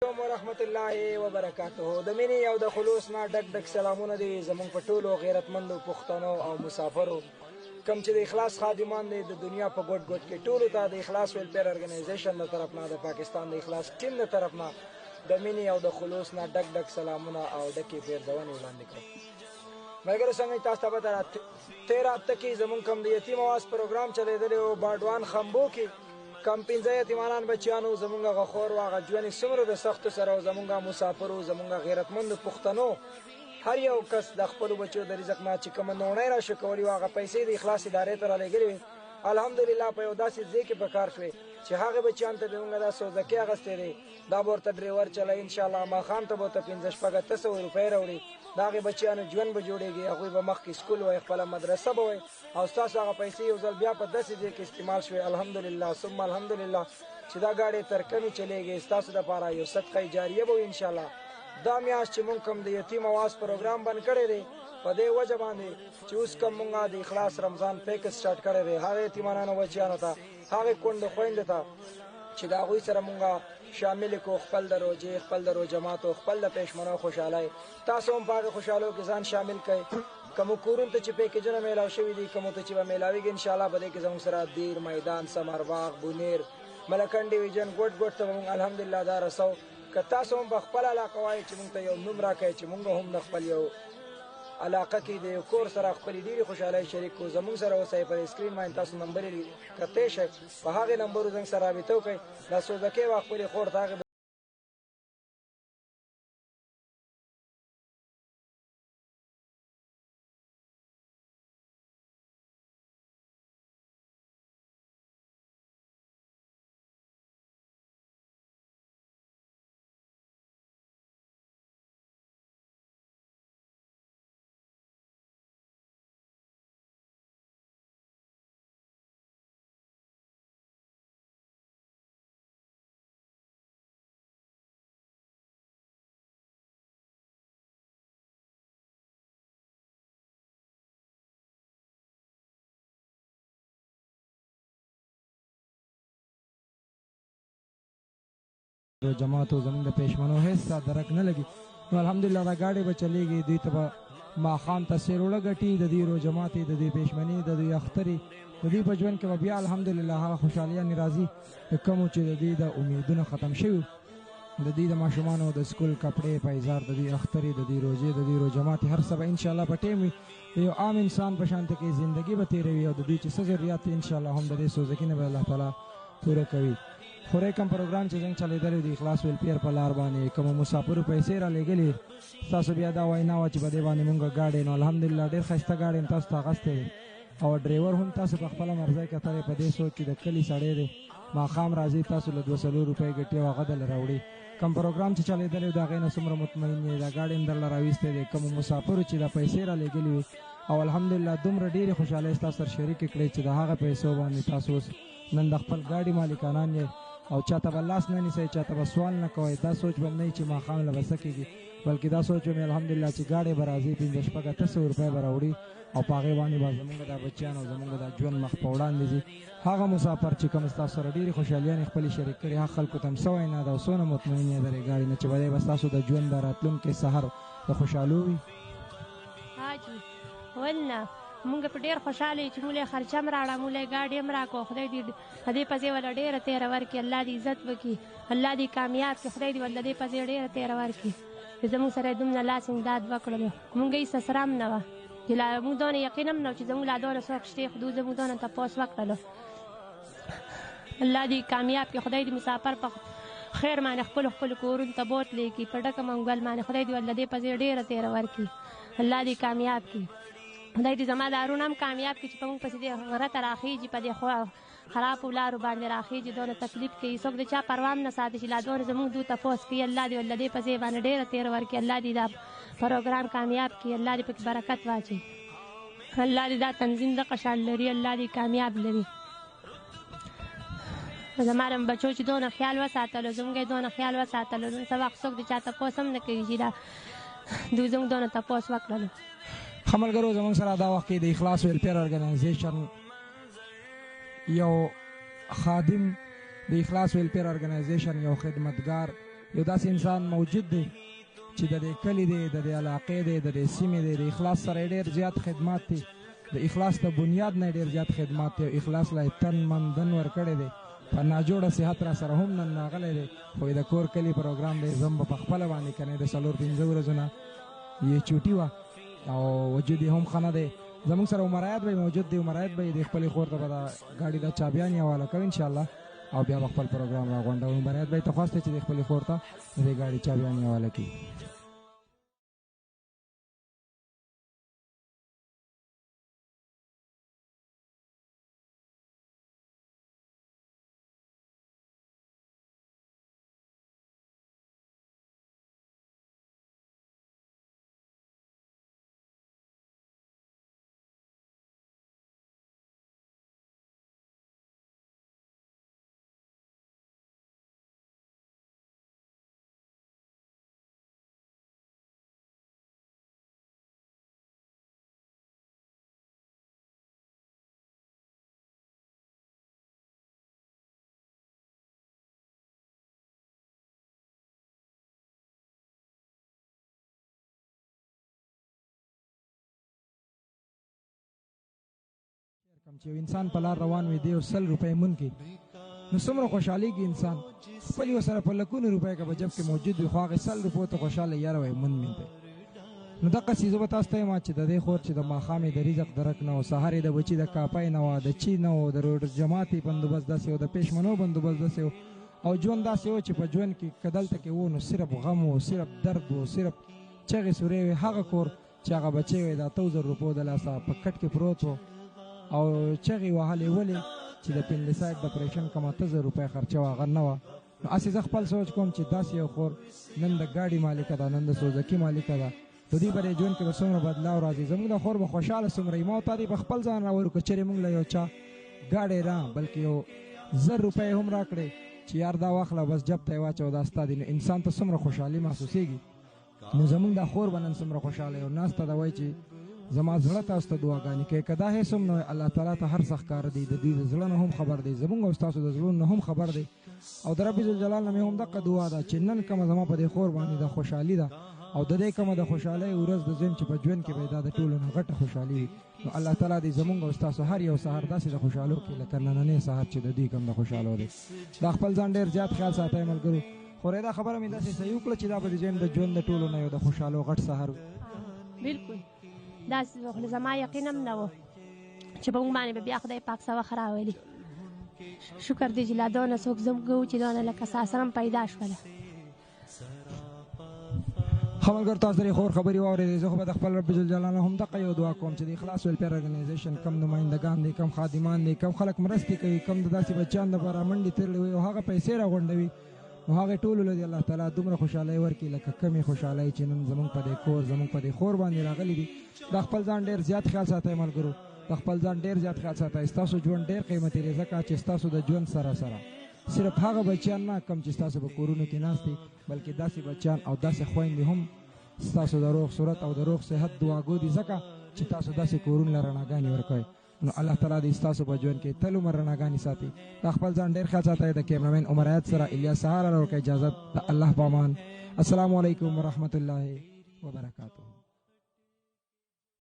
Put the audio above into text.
ورحمت الله وبرکاته. د مینې او د خلوص نه ډک ډک سلامونه دي زموږ په ټولو غیرتمندو پښتنو او مسافرو کوم چې د اخلاص خادمان دي د دنیا په ګوټ ګوټ کې ټولو ته د اخلاص ویلفیر ارګنایزیشن د طرف نه د پاکستان د اخلاص ټیم د طرف نه د مینې او د خلوص نه ډک ډک سلامونه او ډکې پیردونې وړاندې کړم. ملګرو څنګه تاسو ته پته ده 13 هفته کې زموږ کوم د یتیم اواز پروګرام چلیدلی و باډوان خمبو کې کم 15 یتیمانان بچیانو زمونږ هغه خور و هغه ژوند یې څومره د سختو سره او زمونږ مسافرو زمونږ غیرتمندو پښتنو هر یو کس د خپلو بچو د رزق نه چې کومه نوڼۍ راشو کولی و هغه پیسې د اخلاص ادارې ته رالیږلې وې. الحمدلله په یو داسې ځای کې په کار شوې چې هغې بچیانو ته به مونږ دا سوزکۍ اخیستې دی دا به ورته ډریور چلوي انشاءالله ماښام ته به ورته 15-16 روپۍ راوړي د هغې بچیانو ژوند به جوړېږي هغوی به مخکې سکول وایي خپله مدرسه به وایي او ستاسو هغه پیسې یو ځل بیا په داسې ځای کې استعمال شوې الحمدلله ثم الحمدلله چې دا ګاډی تر کمې چلیږي ستاسو دپاره یو صدقه جاریه به وي انشاءالله. دا میاشت چې مونږ کوم د یتیم اواز پروګرام بند کړی دی په دې وجه باندې چې اوس کوم مونږ د اخلاص رمضان پیکج سټارټ کړی دی هغې یتیمانانو بچیانو ته هغې کونډو خویندو ته چې د هغوی سره مونږ شامل کړو خپل د روژې خپل د روژه ماتو خپل د پېشمنو خوشحالۍ تاسو هم په هغې خوشحالیو کې ځان شامل کړئ. کومو کورونو ته چې پیکجونه میلاو شوي دي کومو ته چې به میلاویږي انشاءالله په دې کې زموږ سره دیر میدان ثمرباغ بونیر ملکن ډیویژن ګوټ ګوټ ته به مونږ الحمدلله دا رسو. که تاسو هم په خپل علاقه وایئ چې مونږ ته یو نوم راکړئ چې مونږ هم د خپل یو علاقه کې د یو کور سره خپلې ډېرې خوشحالۍ شریک کړو زموږ سره اوسئ په سکرین باندې تاسو نمبر یې کتلی شئ په هغې نمبرو زموږ سره رابطه وکړئ دا سوزکۍ به خپلې خور ته هغې جماعتو زمونږ د پېشمنو هېڅ درک نه لګي نو الحمدلله دا ګاډی به چلیږي دوی ته به ماښام ته سیروړه ګټي د دې روجماتې د دې پېشمنې د دوی اخترې د دوی په ژوند کې به بیا الحمدلله هغه خوشحالیانې راځي د کومو چې د دوی د امیدونه ختم شوي د دوی د ماشومانو د سکول کپړې پیزار د دوی اخترې د دوی روژې د دوی روجماتې هر څه به انشاءالله په ټیم وي د یو عام انسان په شانته کې زندګي به تېروي او د دوی چې څه ضرورت دي انشاءالله هم د دې سوزکي نه به الله تعالی پوره کوي. خورې کوم پروګرام چې څنګه چلیدلی د اخلاص ویلفیر په لار باندې کومو مسافرو پیسې رالیږلې ستاسو بیا دا وینا وه چې په دې باندې مونږ ګاډی نو الحمدلله ډېر ښایسته ګاډی هم تاسو ته اخیستی دی او ډریور هم تاسو په خپله مرضی کتلی په دې سوچ چې د کلي سړی دی ماښام راځي تاسو له 200 روپۍ ګټي او هغه دله راوړي کوم پروګرام چې چلیدلی د هغې نه څومره مطمئن یې دا ګاډی هم درله راویستی دی کومو مسافرو چې دا پیسې رالیږلې وي او الحمدلله دومره ډېرې خوشحالۍ ستاسو سره شریکې کړې چې د هغه پیسو باندې تاسو اوس نن د خپل ګاډي مالکانان یې او چاته به لاس نه نیسئ چاته به سوال نه کوئ دا سوچ به نه وي چې ماښام له به څه کېږي بلکې دا سوچ به مې الحمدلله چې ګاډی به راځي 15-18 روپۍ به راوړي او په هغې باندې به زمونږ دا بچیان او زمونږ دا ژوند مخ په وړاندې ځي هغه مسافر چې کوم ستاسو سره ډېرې خوشحالیانې خپلې شریک کړي هغه خلکو ته هم څه وینا ده او څونه مطمئن یې د دې ګاډي نه چې به دی به ستاسو د ژوند د راتلونکي سهار د خوشحالو وي. حاجي ولنه مونږ په ډېر خوشحاله یو چې موږ یې خرچه هم راوړه موږ یې ګاډي هم راکړو خدای دې په دې پسې ورله ډېره تېره ورکړي الله دې عزت وکړي الله دې کامیاب کړي خدای دې ورله دې پسې ډېره تېره ورکړي چې زموږ سره یې دومره لاس امداد وکړلو مونږ هېڅ سره هم نه وه چې لا مونږ دونه یقین هم نه و چې زموږ لا دونه څوک شته خو دوی زموږ دونه تپوس وکړلو الله دې کامیاب کړي خدای دې مسافر په خیر باندې خپلو کورونو ته بوتلی کړي په ډکه منګل باندې خدای دې ورله دې پسې ډېره تېره ورکړي الله دې کامیاب کړي خدای دې زما دارونه هم کامیاب کړي چې په مونږ پسې دې غره ته راخېږي په دې خرابو لارو باندې راخېږي دونه تکلیف کوي څوک د چا پروا هم نه ساتي چې لا دونه زموږ دو تپوس کوي الله دې ورله دې پسې باندې ډېره تېره ورکړي الله دې دا پروګرام کامیاب کړي الله دې پکې برکت واچوي الله دې دا تنظیم دغه شان لري الله دې کامیاب لري زما د بچو چې دونه خیال وساتلو زموږ یې دونه خیال وساتلو نن څه وخت څوک د چا تپوس هم نه کوي چې دا دوی زموږ دونه تپوس وکړلو. ښه ملګرو زموږ سره دا وخت کې د اخلاص ویلفیر ارګنایزیشن یو خادم د اخلاص ویلفیر ارګنایزیشن یو خدمتګار یو داسې انسان موجود دی چې د دې کلي دی، د دې علاقې دی، د دې سیمې دی، د اخلاص سره ډېر زیات خدمات دي، د اخلاص د بنیاد نه ډېر زیات خدمات دي، او اخلاص لا تن من دن ورکړی دی. په ناجوړه صحت را سره هم نن راغلی دی، خو د کور کلي پروګرام دی، زم به په خپله باندې کنې د 4-5 ورځو نه یې چوټي وه او وجود یې هم ښه نه دی. زموږ سره عمر حیات بھائی موجود دی. عمر حیات بھائی د خپلې خور ته به د ګاډي د چابیان یې حواله کوي انشاءالله، او بیا به خپل پروګرام راغونډوو. عمر حیات بھائی ته خواست دی چې د خپلې خور ته د دې ګاډي چابیان یې حواله کړي. کم چې انسان په لار روان وي دی او 100 روپۍ مون کې نو څومره خوشحالېږي انسان. خپل یې ورسره په لکونو روپۍ که په جب کې موجود وي، خو هغې 100 روپیو ته خوشحاله یاره وایي مون مین دی. نو دقسې زه به تاسو ته یم چې د دې خور چې د ماښام یې د رزق درک نه و، سهار یې د بچي د کاپۍ نه وه، د چي نه و، د روډ جماعتې بندوبست داسې و، د پېشمنو بندوبست داسې و، او ژوند داسې و چې په ژوند کې که دلته کې و نو صرف غم و، صرف درد و، صرف چغې سورې وې. هغه کور چې هغه بچی وی د 8000 روپیو د لاسه په کټ کې پروت و او چغې وهلې ولې چې د پنډیسایډ د اپریشن کوم 8000 روپۍ خرچه وه هغه نه وه. نو هسې زه خپل سوچ کوم چې داسې یو خور نن د ګاډي مالکه ده، نن د سوزکي مالکه ده، د دې به د ژوند کې به څومره بدلاو راځي. زموږ د خور به خوشحاله څومره وي. ما ورته دې په خپل ځان راوړو که چېرې موږ له یو چا ګاډی را بلکې یو 1000 روپۍ هم راکړې چې یار دا واخله بس جب ته یې واچو دا ستا دي، نو انسان ته څومره خوشحالي محسوسېږي. نو زموږ دا خور به نن څومره خوشحاله یو ناسته ده، وایي چې زما زړه تاسو ته دعاګانې کوي. که دا هېڅ هم نه وي، الله تعالی ته هر څه ښکاره دی، د دوی د زړه نه هم خبر دی، زموږ او ستاسو د زړونو نه هم خبر دی. او د رب ذوالجلال نه مې هم دقه دعا ده چې نن کومه زما په دې خور باندې د خوشحالي ده او د دې کومه د خوشحالۍ ورځ د زم چې په ژوند کې به دا د ټولو نه غټه خوشحالي وي. نو الله تعالی دې زموږ او ستاسو هر یو سهار داسې د خوشحالو کې لکه نننی سهار چې د دوی کوم د خوشحالو دی. دا خپل ځان ډېر زیات خیال ساتئ ملګرو. خو دا خبره مې داسې صحیح وکړه چې دا به د ژوند د ټولو نه یو د خوشحالو غټ سهار وي. بالکل داسې خو زما یقین هم نه و چې په موږ باندې به بیا خدای پاک څه وخت راولي. شکر دی چې لا دونه څوک زموږ و چې دونه لکه ساسره هم پیدا شوله. ښه ملګرو، تاسو د خور خبرې واورېدې. زه خو به د خپل رب ذوالجلال هم دغه یو دعا کوم چې د اخلاص ویلفیر ارګنایزیشن کم نمایندګان دي، کم خادمان دي، کم خلک مرستې کوي، کم د داسې بچیان دپاره منډې ترلې وي او هغه پیسې راغونډوي، نو هغې ټولو له دې الله تعالی دومره خوشحالۍ ورکړي لکه کمې خوشحالۍ چې نن زموږ په دې کور زموږ په دې خور باندې راغلي دي. د خپل ځان ډېر زیات خیال ساتئ ملګرو، د خپل ځان ډېر زیات خیال ساتئ. ستاسو ژوند ډېر قیمتي دی ځکه چې ستاسو د ژوند سره سره صرف هغه بچیان نه کم چې ستاسو په کورونو کې ناست دي، بلکې داسې بچیان او داسې خویندې هم ستاسو د روغ صورت او د روغ صحت دعاګو دي ځکه چې تاسو داسې کورونو له رڼاګانې ورکوئ. نو الله تعالی دې ستاسو په ژوند کې تل عمر رڼاګانې ساتي. د خپل ځان ډېر خیال ساتئ. د کیمرامین عمر حیات سره الیاس سهار ورکوي اجازت. د الله په امان. السلام علیکم ورحمت الله وبرکاته.